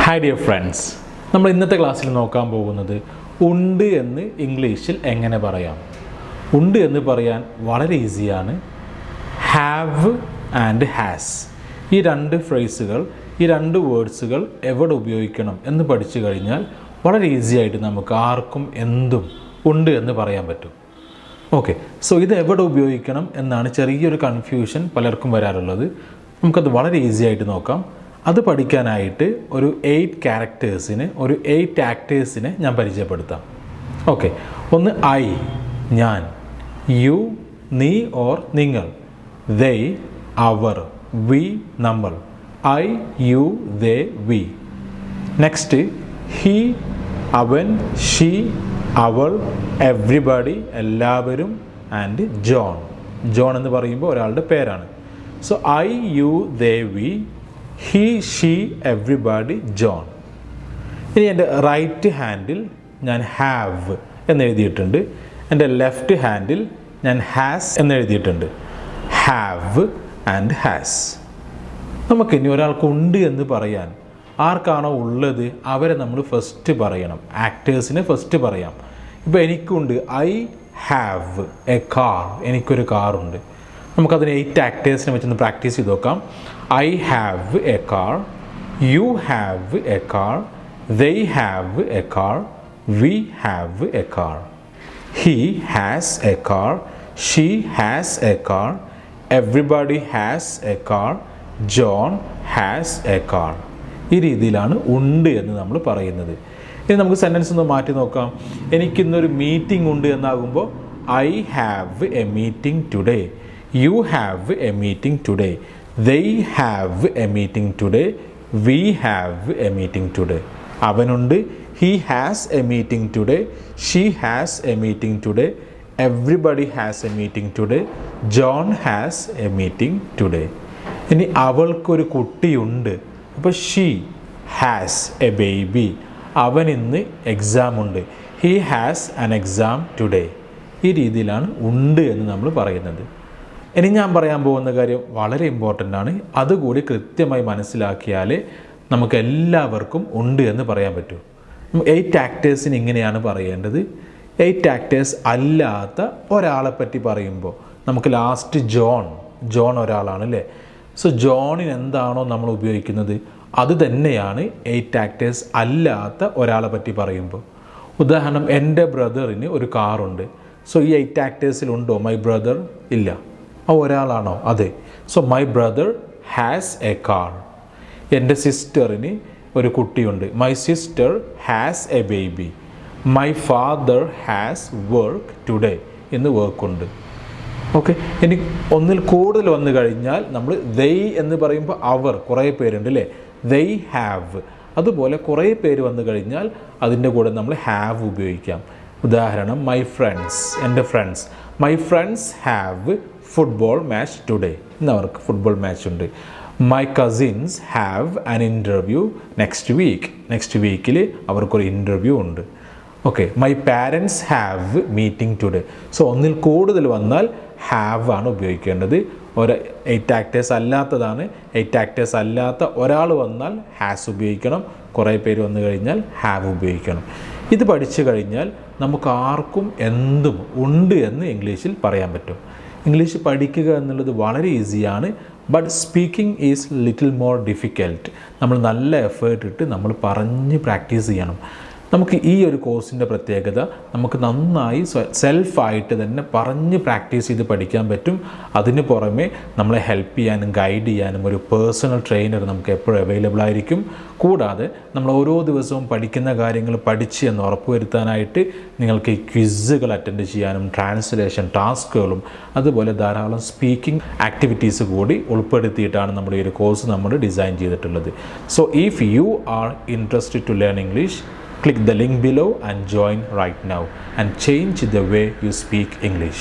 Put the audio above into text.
Hi dear friends, നമ്മൾ ഇന്നത്തെ ക്ലാസ്സിൽ നോക്കാൻ പോകുന്നത് ഉണ്ട് എന്ന് ഇംഗ്ലീഷിൽ എങ്ങനെ പറയാം. ഉണ്ട് എന്ന് പറയാൻ വളരെ ഈസിയാണ്. ഹാവ് ആൻഡ് ഹാസ്, ഈ രണ്ട് ഫ്രേസുകൾ, ഈ രണ്ട് വേർഡ്സുകൾ എവിടെ ഉപയോഗിക്കണം എന്ന് പഠിച്ചു കഴിഞ്ഞാൽ വളരെ ഈസി ആയിട്ട് നമുക്ക് ആർക്കും എന്തും ഉണ്ട് എന്ന് പറയാൻ പറ്റും. ഓക്കെ, സോ ഇത് എവിടെ ഉപയോഗിക്കണം എന്നാണ് ചെറിയൊരു കൺഫ്യൂഷൻ പലർക്കും വരാറുള്ളത്. നമുക്കത് വളരെ ഈസി ആയിട്ട് നോക്കാം. അത് പഠിക്കാനായിട്ട് ഒരു 8 ക്യാരക്ടേഴ്സിന്, ഒരു 8 ആക്ടേഴ്സിനെ ഞാൻ പരിചയപ്പെടുത്താം. ഓക്കെ, ഒന്ന് ഐ, ഞാൻ, യു, നീ ഓർ നിങ്ങൾ, ദേ, അവർ, വി, നമ്മൾ, I, you, they, we. Next he, അവൻ, ഷീ, അവൾ, എവ്രിബഡി, എല്ലാവരും, ആൻഡ് ജോൺ. ജോൺ എന്ന് പറയുമ്പോൾ ഒരാളുടെ പേരാണ്. So I, you, they, we, he, she, everybody, John. ഇനി എൻ്റെ റൈറ്റ് ഹാൻഡിൽ ഞാൻ ഹാവ് എന്നെഴുതിയിട്ടുണ്ട്. എൻ്റെ ലെഫ്റ്റ് ഹാൻഡിൽ ഞാൻ ഹാസ് എന്നെഴുതിയിട്ടുണ്ട്. Have and has. നമുക്കിനി ഒരാൾക്ക് ഉണ്ട് എന്ന് പറയാൻ ആർക്കാണോ ഉള്ളത് അവരെ നമ്മൾ ഫസ്റ്റ് പറയണം. ആക്ടേഴ്സിനെ ഫസ്റ്റ് പറയാം. ഇപ്പോൾ എനിക്കുണ്ട്, ഐ ഹാവ് എ കാർ, എനിക്കൊരു കാറുണ്ട്. നമുക്കതിന് 8 ആക്ടേഴ്സിനെ വെച്ചൊന്ന് പ്രാക്ടീസ് ചെയ്ത് നോക്കാം. I have A car, U have A car, they have A car, we have A car, he has A car, she has A car, everybody has A car, John has A car. ഈ രീതിയിലാണ് ഉണ്ട് എന്ന് നമ്മൾ പറയുന്നത്. ഇനി നമുക്ക് sentence ഒന്ന് മാറ്റി നോക്കാം. എനിക്കിന്നൊരു മീറ്റിംഗ് ഉണ്ട് എന്നാകുമ്പോൾ I have a meeting today, you have a meeting today, they have a meeting today, we have a meeting today. അവനുണ്ട്, he has a meeting today, she has a meeting today, everybody has a meeting today, John has a meeting today. ഇനി അവൾക്കൊരു കുട്ടിയുണ്ട്, അപ്പോൾ she has a baby. അവനിന്ന് exam ഉണ്ട്, he has an exam today. ഈ രീതിയിലാണ് ഉണ്ട് എന്ന് നമ്മൾ പറയുന്നത്. ഇനി ഞാൻ പറയാൻ പോകുന്ന കാര്യം വളരെ ഇമ്പോർട്ടൻ്റ് ആണ്. അതുകൂടി കൃത്യമായി മനസ്സിലാക്കിയാൽ നമുക്ക് എല്ലാവർക്കും ഉണ്ട് എന്ന് പറയാൻ പറ്റും. 8 ആക്ടേഴ്സിന് ഇങ്ങനെയാണ് പറയേണ്ടത്. 8 ആക്ടേഴ്സ് അല്ലാത്ത ഒരാളെ പറ്റി പറയുമ്പോൾ നമുക്ക് ലാസ്റ്റ് ജോൺ ഒരാളാണ് അല്ലേ. സോ ജോണിന് എന്താണോ നമ്മൾ ഉപയോഗിക്കുന്നത് അത് തന്നെയാണ് 8 ആക്ടേഴ്സ് അല്ലാത്ത ഒരാളെ പറ്റി പറയുമ്പോൾ. ഉദാഹരണം, എൻ്റെ ബ്രദറിന് ഒരു കാറുണ്ട്. സോ ഈ 8 ആക്ടേഴ്സിലുണ്ടോ മൈ ബ്രദർ? ഇല്ല. ആ ഒരാളാണോ? അതെ. So my brother has A car. എൻ്റെ സിസ്റ്ററിന് ഒരു കുട്ടിയുണ്ട്. My sister has A baby. My father has work today. ഇന്ന് വർക്കുണ്ട്. ഓക്കെ, ഇനി ഒന്നിൽ കൂടുതൽ വന്നു കഴിഞ്ഞാൽ നമ്മൾ ദേ എന്ന് പറയുമ്പോൾ അവർ, കുറേ പേരുണ്ട് അല്ലേ, ദേ ഹാവ്. അതുപോലെ കുറേ പേര് വന്നു കഴിഞ്ഞാൽ അതിൻ്റെ കൂടെ നമ്മൾ ഹാവ് ഉപയോഗിക്കാം. ഉദാഹരണം, മൈ ഫ്രണ്ട്സ്, എൻ്റെ friends, my friends have football match today. ഇന്ന് അവർക്ക് ഫുട്ബോൾ മാച്ച് ഉണ്ട്. My cousins have an interview next week. Next വീക്കിൽ അവർക്കൊരു ഇൻ്റർവ്യൂ ഉണ്ട്. Okay, my parents have meeting today. So ഒന്നിൽ കൂടുതൽ വന്നാൽ ഹാവ് ആണ് ഉപയോഗിക്കേണ്ടത്. 8 ആക്ടേഴ്സ് അല്ലാത്തതാണ്. 8 ആക്ടേഴ്സ് അല്ലാത്ത ഒരാൾ വന്നാൽ ഹാസ് ഉപയോഗിക്കണം. കുറേ പേര് വന്നു കഴിഞ്ഞാൽ ഹാവ് ഉപയോഗിക്കണം. ഇത് പഠിച്ചു കഴിഞ്ഞാൽ നമുക്ക് ആർക്കും എന്തും ഉണ്ട് എന്ന് ഇംഗ്ലീഷിൽ പറയാൻ പറ്റും. ഇംഗ്ലീഷ് പഠിക്കുക എന്നുള്ളത് വളരെ ഈസിയാണ്. But speaking is little more difficult. നമ്മൾ നല്ല എഫേർട്ട് ഇട്ട് നമ്മൾ പറഞ്ഞ് പ്രാക്ടീസ് ചെയ്യണം. നമുക്ക് ഈ ഒരു കോഴ്സിൻ്റെ പ്രത്യേകത, നമുക്ക് നന്നായി സെൽഫായിട്ട് തന്നെ പറഞ്ഞ് പ്രാക്ടീസ് ചെയ്ത് പഠിക്കാൻ പറ്റും. അതിന് പുറമെ നമ്മളെ ഹെൽപ്പ് ചെയ്യാനും ഗൈഡ് ചെയ്യാനും ഒരു പേഴ്സണൽ ട്രെയിനർ നമുക്ക് എപ്പോഴും അവൈലബിൾ ആയിരിക്കും. കൂടാതെ നമ്മൾ ഓരോ ദിവസവും പഠിക്കുന്ന കാര്യങ്ങൾ പഠിച്ച് എന്ന് ഉറപ്പുവരുത്താനായിട്ട് നിങ്ങൾക്ക് ഈ ക്വിസുകൾ അറ്റൻഡ് ചെയ്യാനും ട്രാൻസ്ലേഷൻ ടാസ്കുകളും അതുപോലെ ധാരാളം സ്പീക്കിംഗ് ആക്ടിവിറ്റീസ് കൂടി ഉൾപ്പെടുത്തിയിട്ടാണ് നമ്മുടെ ഈ ഒരു കോഴ്സ് നമ്മൾ ഡിസൈൻ ചെയ്തിട്ടുള്ളത്. So if you are interested to learn English, click the link below and join right now and change the way you speak English.